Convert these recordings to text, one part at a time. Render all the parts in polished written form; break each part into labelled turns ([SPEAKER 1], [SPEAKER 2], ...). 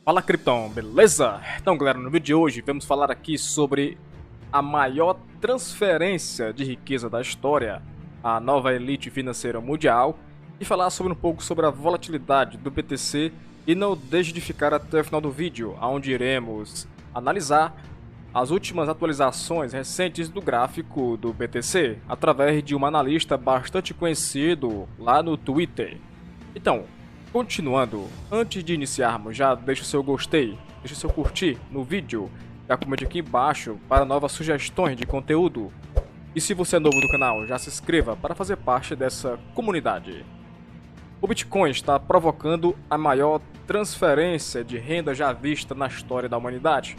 [SPEAKER 1] Fala, Krypton, beleza? Então, galera, no vídeo de hoje vamos falar aqui sobre a maior transferência de riqueza da história, a nova elite financeira mundial, e falar sobre um pouco sobre a volatilidade do BTC. E não deixe de ficar até o final do vídeo, onde iremos analisar as últimas atualizações recentes do gráfico do BTC, através de um analista bastante conhecido lá no Twitter. Então, continuando, antes de iniciarmos, já deixa o seu gostei, deixa o seu curtir no vídeo, já comente aqui embaixo para novas sugestões de conteúdo. E se você é novo no canal, já se inscreva para fazer parte dessa comunidade. O Bitcoin está provocando a maior transferência de renda já vista na história da humanidade,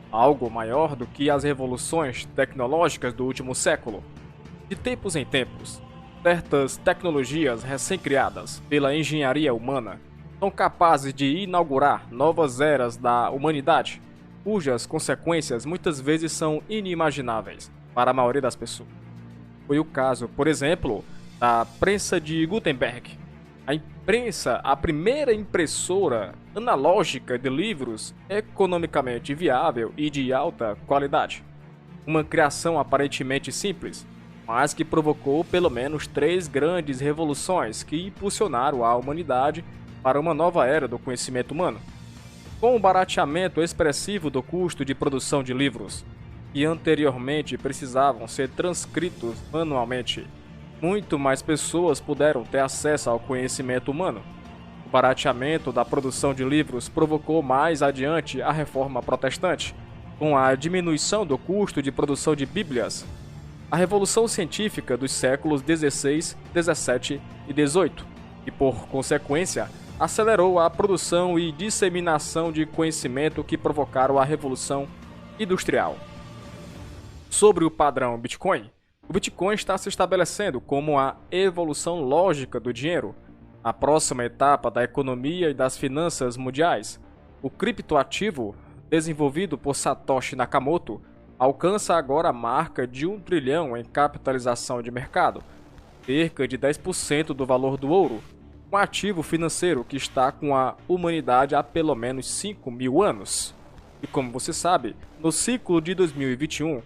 [SPEAKER 1] algo maior do que as revoluções tecnológicas do último século. De tempos em tempos, certas tecnologias recém-criadas pela engenharia humana são capazes de inaugurar novas eras da humanidade, cujas consequências muitas vezes são inimagináveis para a maioria das pessoas. Foi o caso, por exemplo, da prensa de Gutenberg. A primeira impressora analógica de livros economicamente viável e de alta qualidade. Uma criação aparentemente simples, mas que provocou pelo menos 3 grandes revoluções que impulsionaram a humanidade para uma nova era do conhecimento humano. Com o barateamento expressivo do custo de produção de livros, que anteriormente precisavam ser transcritos manualmente, muito mais pessoas puderam ter acesso ao conhecimento humano. O barateamento da produção de livros provocou mais adiante a Reforma Protestante, com a diminuição do custo de produção de Bíblias, a Revolução Científica dos séculos XVI, XVII e XVIII, e por consequência acelerou a produção e disseminação de conhecimento que provocaram a Revolução Industrial. Sobre o padrão Bitcoin, o Bitcoin está se estabelecendo como a evolução lógica do dinheiro, a próxima etapa da economia e das finanças mundiais. O criptoativo, desenvolvido por Satoshi Nakamoto, alcança agora a marca de 1 trilhão em capitalização de mercado, cerca de 10% do valor do ouro, um ativo financeiro que está com a humanidade há pelo menos 5.000 anos. E como você sabe, no ciclo de 2021,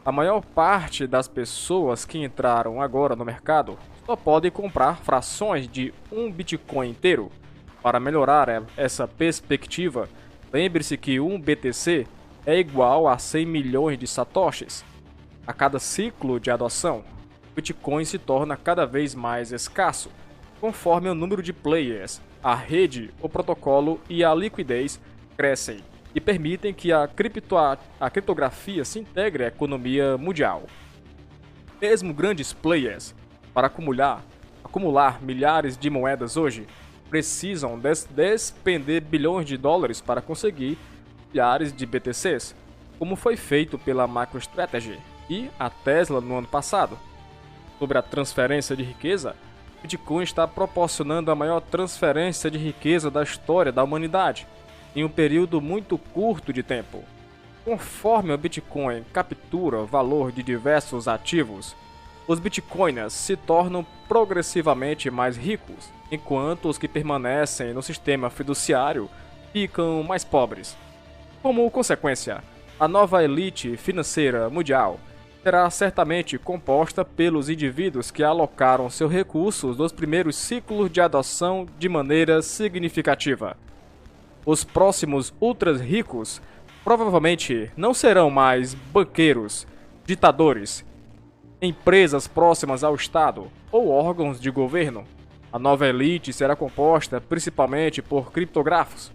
[SPEAKER 1] a maior parte das pessoas que entraram agora no mercado só podem comprar frações de 1 Bitcoin inteiro. Para melhorar essa perspectiva, lembre-se que 1 BTC é igual a 100 milhões de satoshis. A cada ciclo de adoção, o Bitcoin se torna cada vez mais escasso, conforme o número de players, a rede, o protocolo e a liquidez crescem e permitem que a criptografia se integre à economia mundial. Mesmo grandes players, para acumular milhares de moedas hoje, precisam despender bilhões de dólares para conseguir milhares de BTCs, como foi feito pela MicroStrategy e a Tesla no ano passado. Sobre a transferência de riqueza, o Bitcoin está proporcionando a maior transferência de riqueza da história da humanidade, em um período muito curto de tempo. Conforme o Bitcoin captura o valor de diversos ativos, os bitcoiners se tornam progressivamente mais ricos, enquanto os que permanecem no sistema fiduciário ficam mais pobres. Como consequência, a nova elite financeira mundial será certamente composta pelos indivíduos que alocaram seus recursos nos primeiros ciclos de adoção de maneira significativa. Os próximos ultras ricos provavelmente não serão mais banqueiros, ditadores, empresas próximas ao Estado ou órgãos de governo. A nova elite será composta principalmente por criptógrafos,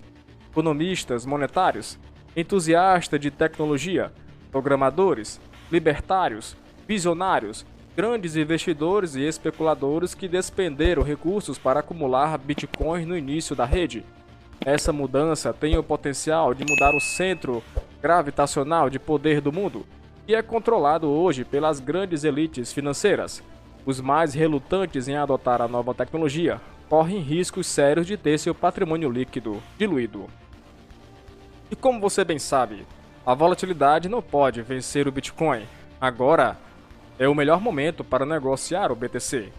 [SPEAKER 1] economistas monetários, entusiastas de tecnologia, programadores, libertários, visionários, grandes investidores e especuladores que despenderam recursos para acumular bitcoins no início da rede. Essa mudança tem o potencial de mudar o centro gravitacional de poder do mundo, que é controlado hoje pelas grandes elites financeiras. Os mais relutantes em adotar a nova tecnologia correm riscos sérios de ter seu patrimônio líquido diluído. E como você bem sabe, a volatilidade não pode vencer o Bitcoin. Agora é o melhor momento para negociar o BTC.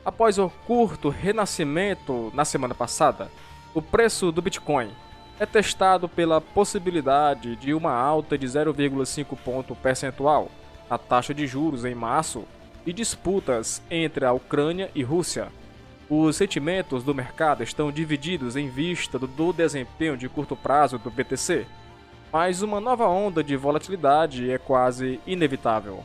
[SPEAKER 1] Após o curto renascimento na semana passada, o preço do Bitcoin é testado pela possibilidade de uma alta de 0,5 ponto percentual na taxa de juros em março e disputas entre a Ucrânia e Rússia. Os sentimentos do mercado estão divididos em vista do desempenho de curto prazo do BTC, mas uma nova onda de volatilidade é quase inevitável.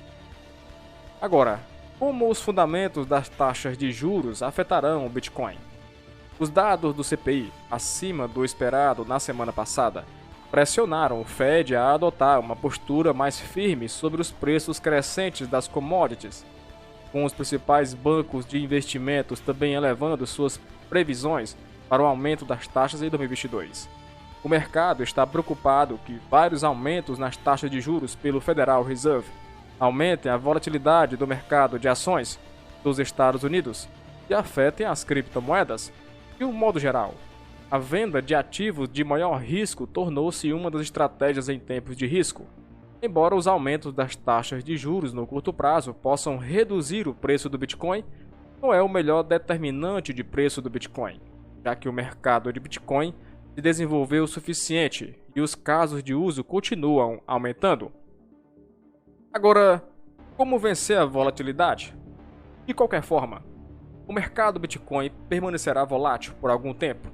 [SPEAKER 1] Agora, como os fundamentos das taxas de juros afetarão o Bitcoin? Os dados do CPI, acima do esperado na semana passada, pressionaram o Fed a adotar uma postura mais firme sobre os preços crescentes das commodities, com os principais bancos de investimentos também elevando suas previsões para o aumento das taxas em 2022. O mercado está preocupado que vários aumentos nas taxas de juros pelo Federal Reserve aumentem a volatilidade do mercado de ações dos Estados Unidos e afetem as criptomoedas. De um modo geral, a venda de ativos de maior risco tornou-se uma das estratégias em tempos de risco. Embora os aumentos das taxas de juros no curto prazo possam reduzir o preço do Bitcoin, não é o melhor determinante de preço do Bitcoin, já que o mercado de Bitcoin se desenvolveu o suficiente e os casos de uso continuam aumentando. Agora, como vencer a volatilidade? De qualquer forma, o mercado Bitcoin permanecerá volátil por algum tempo,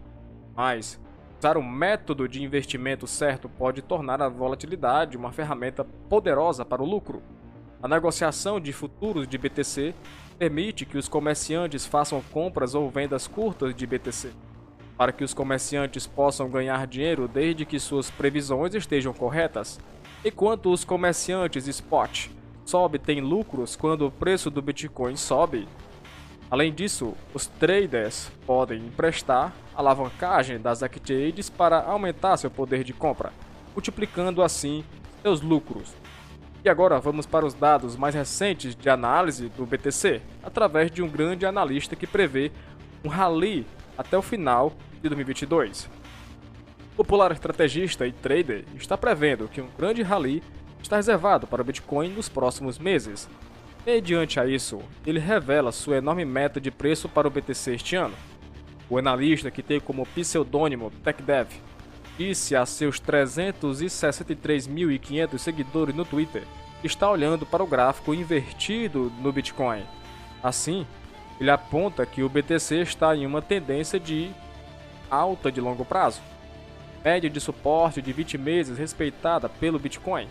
[SPEAKER 1] mas usar o método de investimento certo pode tornar a volatilidade uma ferramenta poderosa para o lucro. A negociação de futuros de BTC permite que os comerciantes façam compras ou vendas curtas de BTC, para que os comerciantes possam ganhar dinheiro desde que suas previsões estejam corretas, enquanto os comerciantes spot só obtêm lucros quando o preço do Bitcoin sobe. Além disso, os traders podem emprestar alavancagem das exchanges para aumentar seu poder de compra, multiplicando assim seus lucros. E agora vamos para os dados mais recentes de análise do BTC, através de um grande analista que prevê um rally até o final de 2022. O popular estrategista e trader está prevendo que um grande rally está reservado para o Bitcoin nos próximos meses. Mediante a isso, ele revela sua enorme meta de preço para o BTC este ano. O analista, que tem como pseudônimo TechDev, disse a seus 363.500 seguidores no Twitter que está olhando para o gráfico invertido no Bitcoin. Assim, ele aponta que o BTC está em uma tendência de alta de longo prazo, média de suporte de 20 meses respeitada pelo Bitcoin.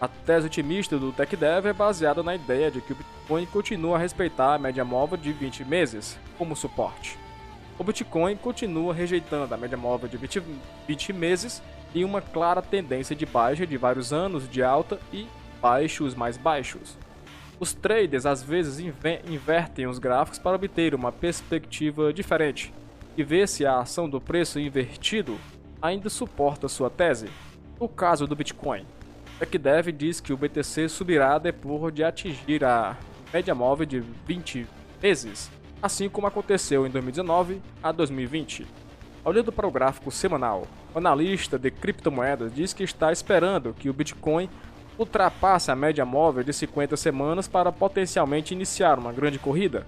[SPEAKER 1] A tese otimista do TechDev é baseada na ideia de que o Bitcoin continua a respeitar a média móvel de 20 meses como suporte. O Bitcoin continua rejeitando a média móvel de 20 meses e uma clara tendência de baixa de vários anos de alta e baixos mais baixos. Os traders às vezes invertem os gráficos para obter uma perspectiva diferente e ver se a ação do preço invertido ainda suporta sua tese. No caso do Bitcoin, TechDev diz que o BTC subirá depois de atingir a média móvel de 20 meses, assim como aconteceu em 2019 a 2020. Olhando para o gráfico semanal, o analista de criptomoedas diz que está esperando que o Bitcoin ultrapasse a média móvel de 50 semanas para potencialmente iniciar uma grande corrida.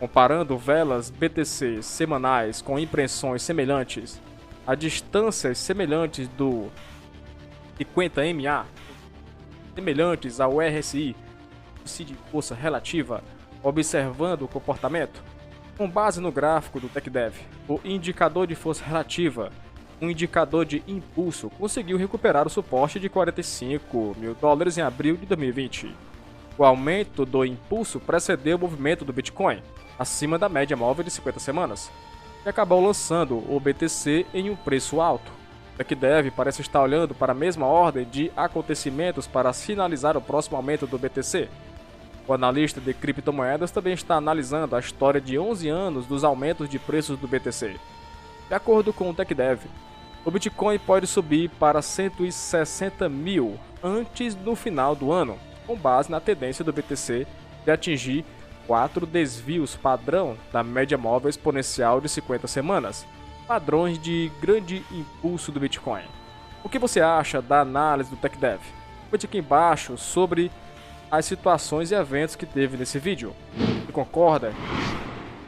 [SPEAKER 1] Comparando velas BTC semanais com impressões semelhantes a distâncias semelhantes do 50 MA, semelhantes ao RSI, índice de força relativa, observando o comportamento. Com base no gráfico do TechDev, o indicador de força relativa, um indicador de impulso, conseguiu recuperar o suporte de $45 mil em abril de 2020. O aumento do impulso precedeu o movimento do Bitcoin, acima da média móvel de 50 semanas, e acabou lançando o BTC em um preço alto. O TechDev parece estar olhando para a mesma ordem de acontecimentos para sinalizar o próximo aumento do BTC. O analista de criptomoedas também está analisando a história de 11 anos dos aumentos de preços do BTC. De acordo com o TechDev, o Bitcoin pode subir para 160 mil antes do final do ano, com base na tendência do BTC de atingir 4 desvios padrão da média móvel exponencial de 50 semanas, padrões de grande impulso do Bitcoin. O que você acha da análise do TechDev? Comente aqui embaixo sobre as situações e eventos que teve nesse vídeo. Você concorda?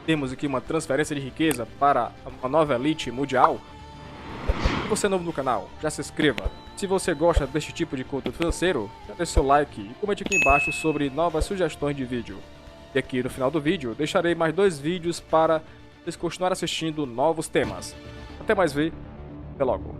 [SPEAKER 1] Temos aqui uma transferência de riqueza para uma nova elite mundial? Se você é novo no canal, já se inscreva. Se você gosta deste tipo de conteúdo financeiro, já deixe seu like e comente aqui embaixo sobre novas sugestões de vídeo. E aqui no final do vídeo deixarei mais 2 vídeos para vocês continuarem assistindo novos temas. Até mais ver, até logo.